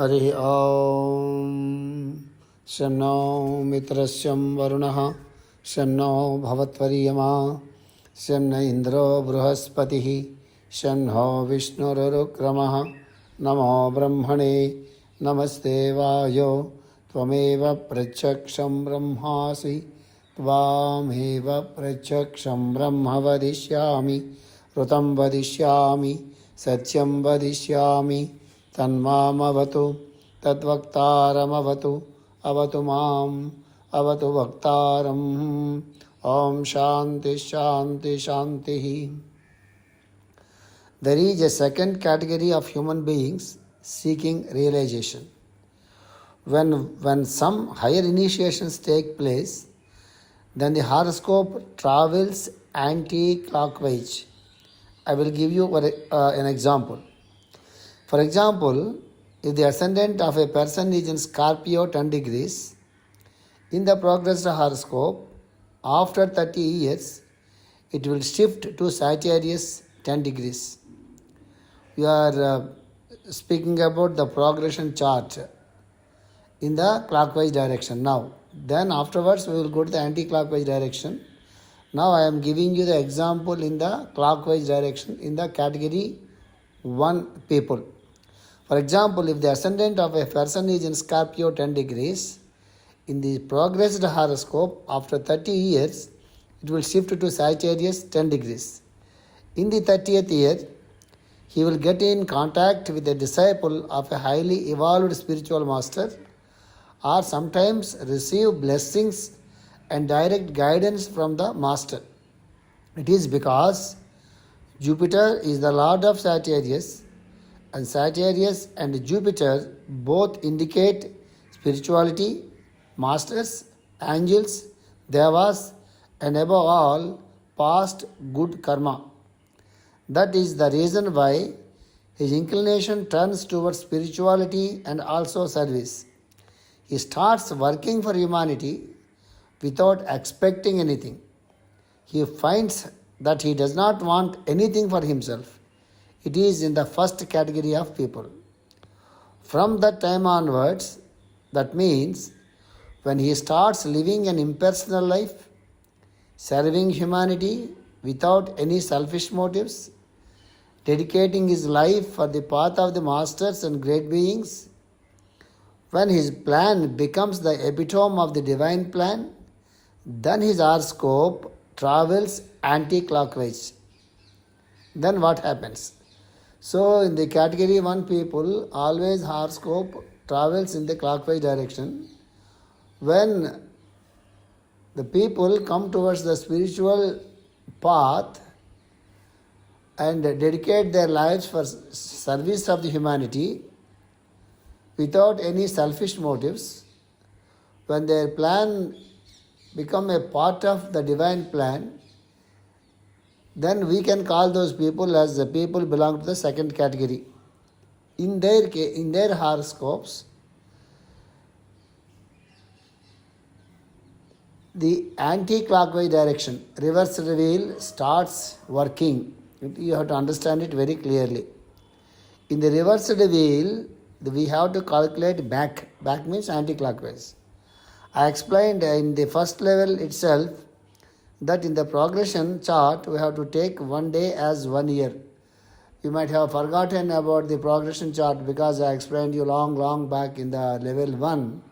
हरि ओम शं नो मित्रस्यं वरुणः शं नो भवत्वर्यमा शं न इन्द्रो बृहस्पतिः शं नो विष्णुरुक्रमः नमो ब्रह्मणे नमस्ते वायो त्वमेव प्रत्यक्षं ब्रह्मासि त्वामेव प्रत्यक्षं ब्रह्म वदिष्यामि ऋतं वदिष्यामि सत्यं वदिष्यामि तन्मामवतु तद्वक्तारमवतु अवतु माम् अवतु वक्तारम् ॐ शान्ति शान्ति शान्तिः. There is a second category of human beings seeking realization. When some higher initiations take place, then the horoscope travels anti-clockwise. I will give you an example. For example, if the ascendant of a person is in Scorpio 10 degrees, in the progressed horoscope, after 30 years, it will shift to Sagittarius 10 degrees. We are speaking about the progression chart in the clockwise direction now. Then afterwards, we will go to the anti-clockwise direction. Now I am giving you the example in the clockwise direction in the category 1 people. For example, if the ascendant of a person is in Scorpio 10 degrees, in the progressed horoscope, after 30 years, it will shift to Sagittarius 10 degrees. In the 30th year, he will get in contact with a disciple of a highly evolved spiritual master, or sometimes receive blessings and direct guidance from the master. It is because Jupiter is the lord of Sagittarius, and Sagittarius and Jupiter both indicate spirituality, masters, angels, devas, and above all, past good karma. That is the reason why his inclination turns towards spirituality and also service. He starts working for humanity without expecting anything. He finds that he does not want anything for himself. It is in the first category of people. From that time onwards, that means when he starts living an impersonal life, serving humanity without any selfish motives, dedicating his life for the path of the masters and great beings, when his plan becomes the epitome of the divine plan, then his horoscope travels anti-clockwise. Then what happens? So in the category 1 people, always horoscope travels in the clockwise direction. When the people come towards the spiritual path and dedicate their lives for service of the humanity without any selfish motives, when their plan become a part of the divine plan, then we can call those people as the people belong to the second category. In their horoscopes, the anti-clockwise direction, reverse wheel, starts working. You have to understand it very clearly. In the reversed wheel, we have to calculate back. Back means anti-clockwise. I explained in the first level itself that in the progression chart, we have to take 1 day as 1 year. You might have forgotten about the progression chart because I explained you long back in the level 1.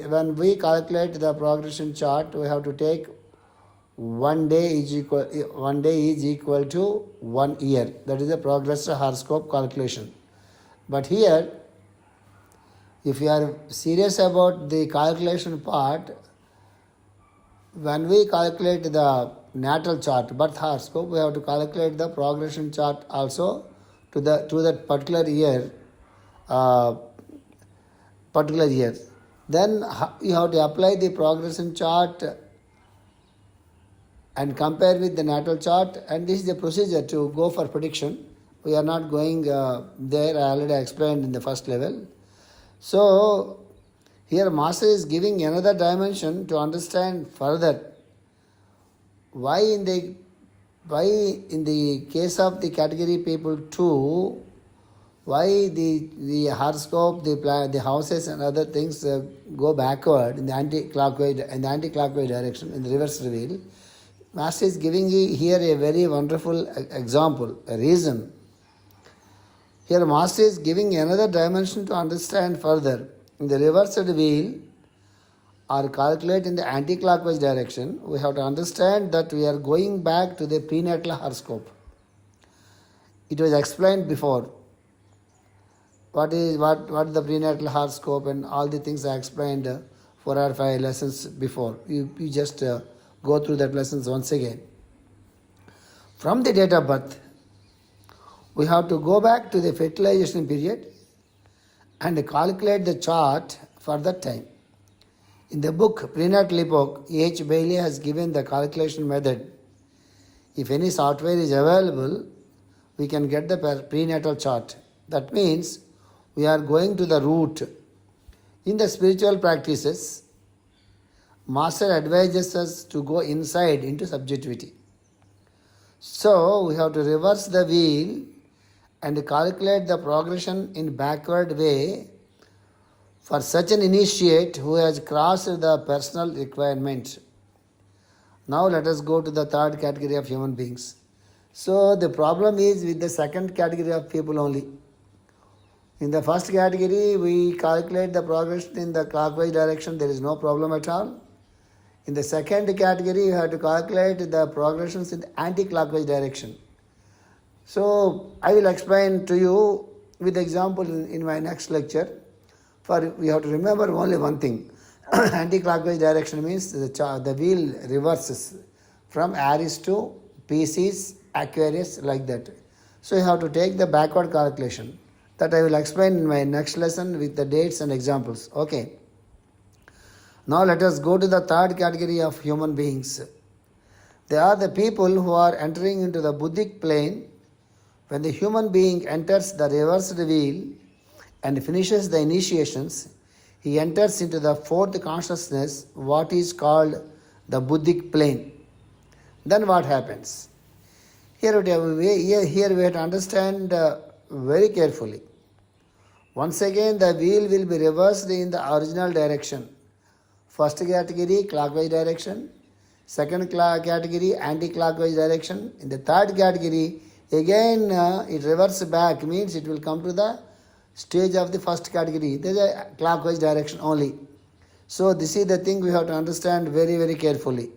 When we calculate the progression chart, we have to take 1 day is equal to 1 year. That is the progressive horoscope calculation. But here, if you are serious about the calculation part, when we calculate the natal chart, birth horoscope, we have to calculate the progression chart also to that particular year. Then you have to apply the progression chart and compare with the natal chart, and this is the procedure to go for prediction. We are not going there, I already explained in the first level. So, here Master is giving another dimension to understand further why in the case of the category people 2, why the horoscope, the houses and other things go backward in the anti-clockwise direction, in the reverse wheel. Master is giving you here a very wonderful example, a reason. Here Master is giving another dimension to understand further. In the reversed wheel or calculate in the anti-clockwise direction, we have to understand that we are going back to the prenatal horoscope. It was explained before. What is the prenatal horoscope and all the things I explained 4 or 5 lessons before. You just go through that lessons once again. From the date of birth, we have to go back to the fertilization period and calculate the chart for that time. In the book Prenatal Epoch, H. Bailey has given the calculation method. If any software is available, we can get the prenatal chart. That means we are going to the root. In the spiritual practices, Master advises us to go inside into subjectivity. So we have to reverse the wheel and calculate the progression in backward way for such an initiate who has crossed the personal requirement. Now let us go to the third category of human beings. So the problem is with the second category of people only. In the first category, we calculate the progression in the clockwise direction, there is no problem at all. In the second category, you have to calculate the progressions in the anti-clockwise direction. So I will explain to you with example in my next lecture. For we have to remember only one thing. Anti-clockwise direction means the wheel reverses from Aries to Pisces, Aquarius, like that. So you have to take the backward calculation. That I will explain in my next lesson with the dates and examples. Okay. Now let us go to the third category of human beings. They are the people who are entering into the Buddhic plane. When the human being enters the reversed wheel and finishes the initiations, he enters into the fourth consciousness, what is called the Buddhic plane. Then what happens? Here we have to understand very carefully. Once again, the wheel will be reversed in the original direction. First category, clockwise direction. Second category, anti-clockwise direction. In the third category, again it reverses back, means it will come to the stage of the first category. There is a clockwise direction only. So this is the thing we have to understand very, very carefully.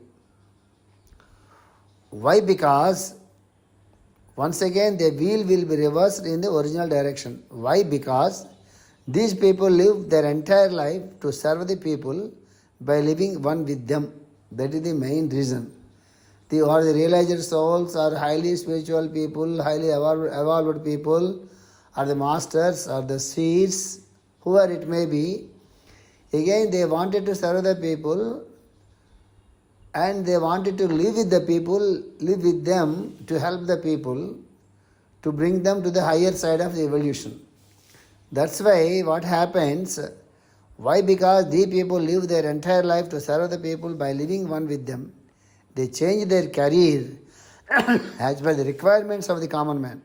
Why? Because once again the wheel will be reversed in the original direction. Why? Because these people live their entire life to serve the people by living one with them. That is the main reason. The realized souls are highly spiritual people, highly evolved people, or the masters, or the seers, whoever it may be. Again, they wanted to serve the people and they wanted to live with the people, live with them to help the people, to bring them to the higher side of the evolution. That's why what happens, why? Because these people live their entire life to serve the people by living one with them. They change their career as per the requirements of the common man.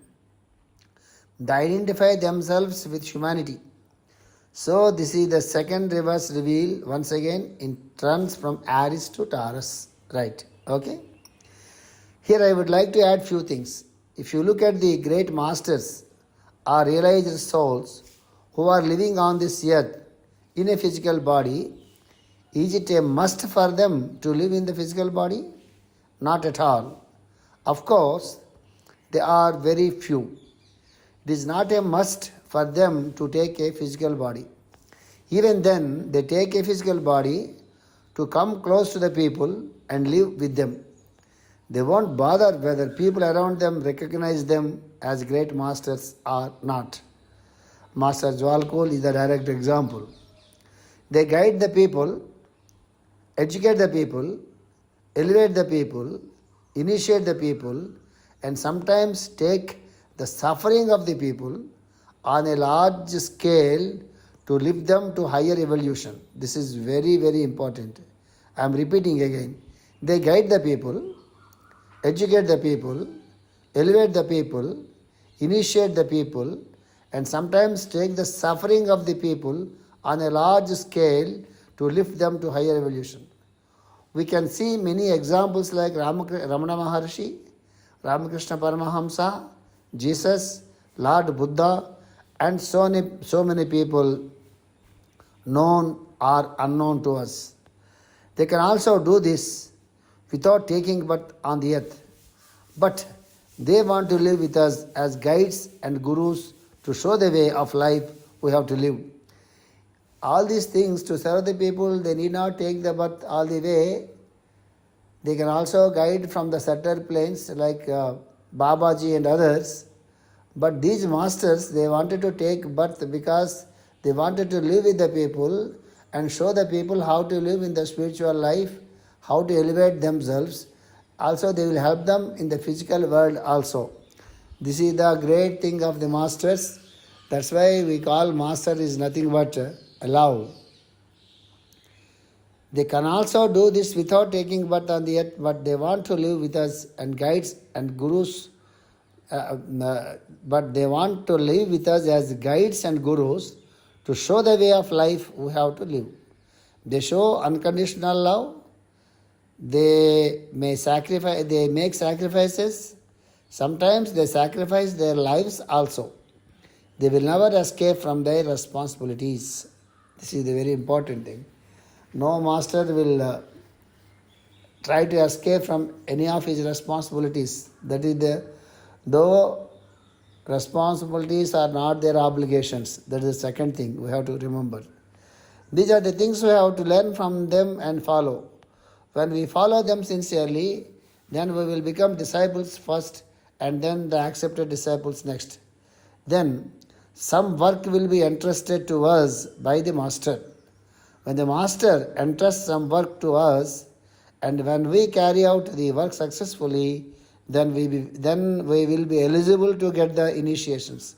They identify themselves with humanity. So this is the second reverse wheel. Once again, it turns from Aries to Taurus. Right. Okay. Here I would like to add few things. If you look at the great masters or realized souls who are living on this earth in a physical body, is it a must for them to live in the physical body? Not at all. Of course, they are very few. It is not a must for them to take a physical body. Even then, they take a physical body to come close to the people and live with them. They won't bother whether people around them recognize them as great masters or not. Master Jwalkol is the direct example. They guide the people, educate the people, elevate the people, initiate the people, and sometimes take the suffering of the people on a large scale to lift them to higher evolution. This is very, very important. I am repeating again. They guide the people, educate the people, elevate the people, initiate the people, and sometimes take the suffering of the people on a large scale to lift them to higher evolution. We can see many examples like Ramana Maharshi, Ramakrishna Paramahamsa, Jesus, Lord Buddha, and so many people known or unknown to us. They can also do this without taking birth on the earth. But they want to live with us as guides and gurus to show the way of life we have to live. All these things to serve the people, they need not take the birth all the way. They can also guide from the subtle planes like Babaji and others. But these masters, they wanted to take birth because they wanted to live with the people and show the people how to live in the spiritual life, how to elevate themselves. Also, they will help them in the physical world also. This is the great thing of the masters. That's why we call master is nothing but love. They can also do this without taking birth on the earth, but they want to live with us and guides and gurus. But they want to live with us as guides and gurus to show the way of life we have to live. They show unconditional love. They make sacrifices. Sometimes they sacrifice their lives also. They will never escape from their responsibilities. This is the very important thing. No master will try to escape from any of his responsibilities. That is though responsibilities are not their obligations. That is the second thing we have to remember. These are the things we have to learn from them and follow. When we follow them sincerely, then we will become disciples first and then the accepted disciples next. Then some work will be entrusted to us by the master. When the master entrusts some work to us, and when we carry out the work successfully, then we will be eligible to get the initiations.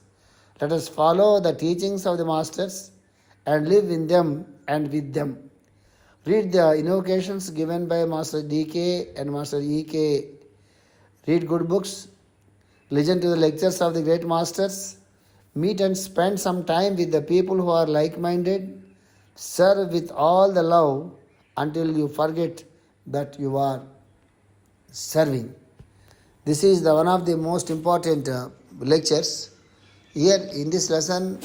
Let us follow the teachings of the masters and live in them and with them. Read the invocations given by Master D.K. and Master E.K. Read good books. Listen to the lectures of the great masters. Meet and spend some time with the people who are like-minded. Serve with all the love until you forget that you are serving. This is one of the most important lectures. Here in this lesson,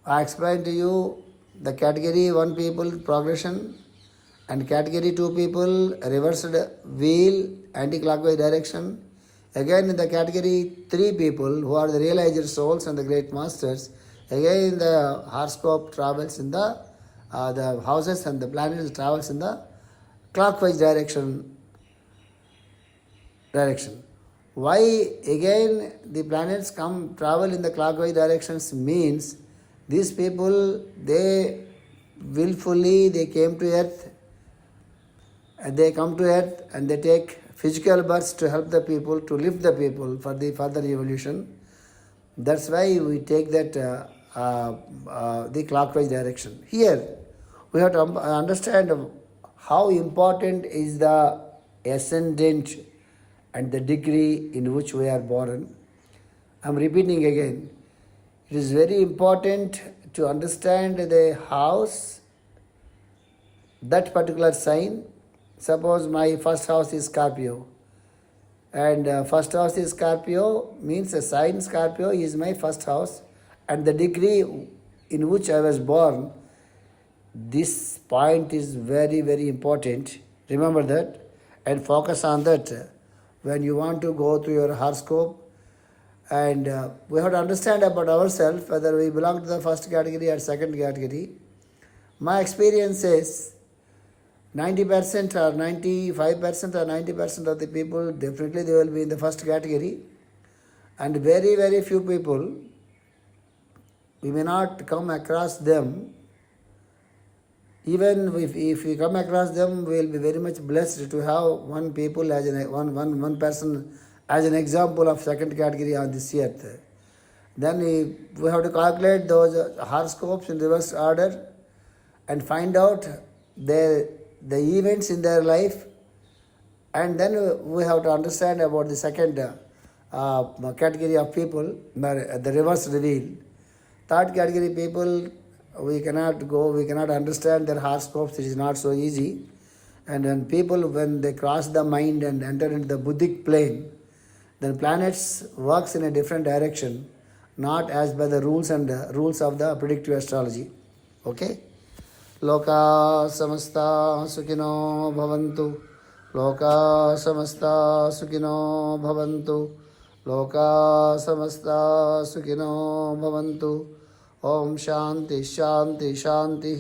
I explained to you the category 1 people progression and category 2 people reversed wheel anti-clockwise direction. Again in the category 3 people who are the realized souls and the great masters, again the horoscope travels in the houses and the planets travels in the clockwise direction. Why again the planets travel in the clockwise directions means these people, they willfully they came to earth, and they come to earth and they take physical births to help the people, to lift the people for the further evolution. That's why we take that the clockwise direction. Here we have to understand how important is the ascendant and the degree in which we are born. I am repeating again. It is very important to understand the house, that particular sign. Suppose my first house is Scorpio, and first house is Scorpio means the sign Scorpio is my first house, and the degree in which I was born. This point is very, very important. Remember that and focus on that when you want to go through your horoscope. And we have to understand about ourselves whether we belong to the first category or second category. My experience is 90% or 95% or 90% of the people, definitely they will be in the first category. And very, very few people, we may not come across them. Even if we come across them, we will be very much blessed to have one person as an example of second category on this earth. Then we have to calculate those horoscopes in reverse order and find out the events in their life, and then we have to understand about the second category of people, the reverse reveal. Third category people, we cannot understand their horoscopes. It is not so easy. And when people, when they cross the mind and enter into the Buddhic plane, then planets works in a different direction, not as by the rules and rules of the predictive astrology. Okay? Loka samasta sukino bhavantu. Loka samasta sukino bhavantu. Loka samasta sukino bhavantu. Om Shanti Shanti Shanti.